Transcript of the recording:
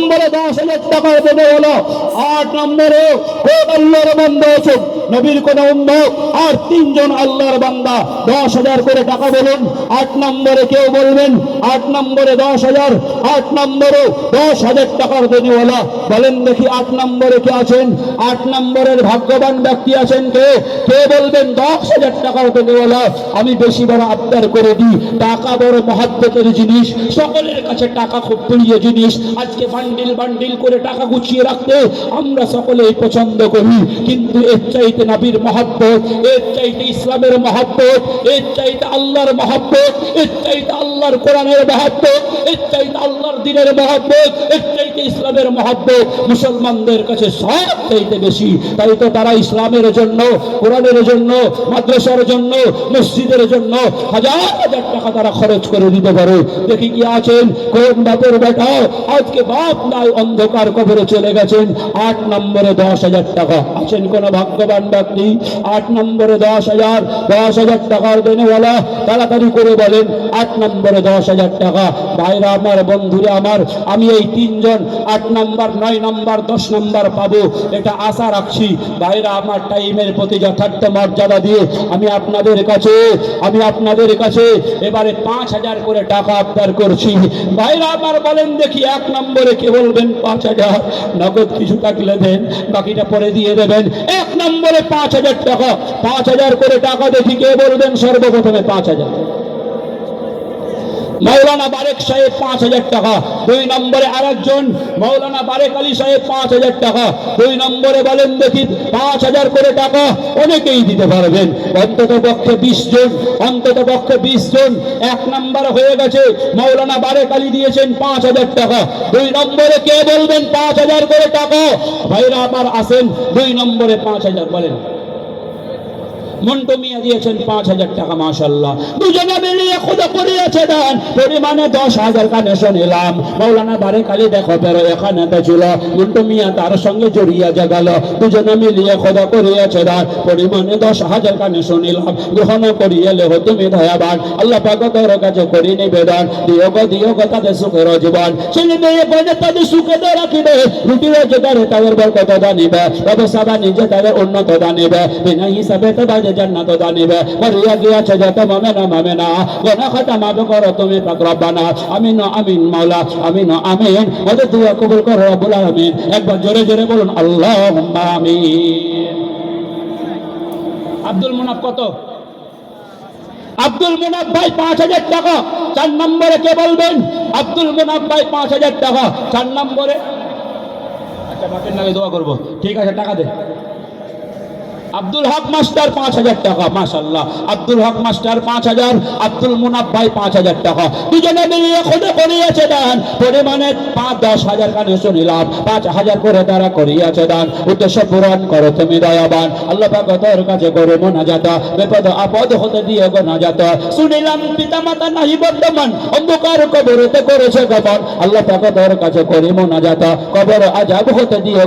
নম্বরে 10,000 টাকা দেবে হলো। 8 নম্বরে কোন আল্লাহর বান্দা আছে নবীর কোন উম্মত আর 3 জন আল্লাহর বান্দা 10,000 করে টাকা বলুন। 8 নম্বরে কেউ বলবেন 8 নম্বরে 10,000, 8 নম্বরে 10,000 টাকার দেনেওয়ালা বলেন দেখি 8 নম্বরে কে আছেন? 8 নম্বরের ভাগ্যবান ব্যক্তি আছেন কে? কে বলবেন 10,000 টাকার দেনেওয়ালা? আমি বেশি বড় আবদার করে দিই, টাকা বড় মহব্বতের জিনিস, সকলের কাছে টাকা খুব প্রিয় জিনিস। আজকে বান্ডিল বান্ডিল করে টাকা গুছিয়ে রাখতে আমরা সকলেই পছন্দ করি, কিন্তু এর চাইতে নবীর মহব্বত, এর চাইতে ইসলামের মহব্বত, এর চাইতে আল্লাহর মহব্বত, এর চাইতে আল্লাহর কোরআনের মহব্বত, এর চাইতে আল্লাহর দ্বীনের মহব্বত, এর চাইতে ইসলামের মহব্বত মুসলমানদের কাছে সব চাইতে বেশি। তাই তো তারা ইসলামের জন্য, কোরআনের জন্য, মাদ্রাসার জন্য, মসজিদের জন্য হাজার হাজার টাকা তারা খরচ করে দিতে পারে। দেখি কি আছেন কোন বাপের বেটা আজকে বাপ নাই অন্ধকার কবরে চলে গেছেন, 8 নম্বরে 10,000 টাকা আছেন কোন ভাগ্যবান ব্যক্তি? 8 নম্বরে 10,000 টাকার দেনেওয়ালা তাড়াতাড়ি করে বলেন 8 নম্বরে 10,000 টাকা। ভাইরা আমার, বন্ধুরা আমার, আমি এই 3 জন 8 নম্বর, 9 নম্বর, 10 নম্বর পাবো এটা আশা রাখছি। ভাইরা আমার, টাইমের প্রতি যথার্থ মর্যাদা দিয়ে আমি আপনাদের কাছে এবারে 5,000 করে টাকা আবদার করছি। ভাইরা আমার বলেন দেখি 1 নম্বরে কে বলবেন 5,000? নগদ কিছু থাকলে দেন, বাকিটা পরে দিয়ে দেবেন। 1 নম্বরে 5,000 টাকা, 5,000 করে টাকা দেখি কে বলবেন সর্বপ্রথমে 5,000? মৌলানা বারেক সাহেব 5,000 টাকা। 2 নম্বরে আরেকজন মৌলানা বারেক আলী সাহেব 5,000 টাকা। 2 নম্বরে বলেন দেখি 5,000 করে টাকা অনেকেই দিতে পারবেন, অন্তত পক্ষে 20 জন, অন্তত পক্ষে 20 জন। 1 নম্বর হয়ে গেছে, মৌলানা বারেক আলী দিয়েছেন 5,000 টাকা। 2 নম্বরে কে বলবেন 5,000 করে টাকা? ভাইরা আবার আসেন 2 নম্বরে 5,000 বলেন। মন্টু মিয়া দিয়েছেন 5,000 টাকা, মাশাআল্লাহ। দুজনে মিলিয়ে খোদা করিয়েছে দান পরিমাণে 10,000 কানে শুনিলাম। মৌলানা বারেক আলী দেখো বেরো এখানে তো ছিল, মন্টু মিয়া তার সঙ্গে জড়িয়ে গেল। দুজনে মিলিয়ে খোদা করিয়েছে দান পরিমাণে 10,000 কানে শুনিলাম। গ্রহণ করিয়ে লেহ তুমি দয়াবান, আল্লাহ পাক তোর কাছে করি নিবেদন। দিও গো তাদের সুখের জীবন, ছেলে মেয়ে বলে তাদের সুখে রাখিবে। রুটি রোজগারে তাদের বরকত দানিবে, ব্যবসা বাণিজ্যে তাদের উন্নত দানিবে। বিনা হিসাবে তাদের জান্নাত দানিবে। করিয়া গিয়াছে যত মামেনা গোনা খাতা মাফ করো তুমি পাক রব্বানা। আমিন আমিন মাওলা, আমিন আমিন। ওদের দুয়া কবুল করো রব্বুল আলামিন। একবার জোরে জোরে বলুন আল্লাহুম্মা আমিন। আব্দুল মুনাফ কত? আব্দুল মুনাফ ভাই 5,000 টাকা। 4 নম্বরে কে বলবেন? আব্দুল মুনাফ ভাই 5,000 টাকা 4 নম্বরে। আচ্ছা, বাপের নামে দোয়া করবো, ঠিক আছে, টাকা দে। আব্দুল হক মাস্টার 5,000 টাকা, মাশাআল্লাহ। আব্দুল হক মাস্টার 5,000, আব্দুল মুনাফ ভাই 5,000 টাকা। দুজনে মিলিয়ে খোদা করিয়েছে দান পরিমাণে 10,000 কানে শুনিলাম। 5,000 করে তারা করিয়েছে দান। উদ্দেশ্য পূরণ করো তুমি দয়াবান, আল্লাহ পাক তোর কাছে করে মোনাজাত। বিপদ আপদ হতে দিয়ে গো নাজাত। শুনিলাম পিতা মাতা নাহি বর্তমান, অন্ধকার কবরেতে করেছে গমন। আল্লাহ পাক তোর কাছে করে মোনাজাত, কবর আযাব হতে দিয়ে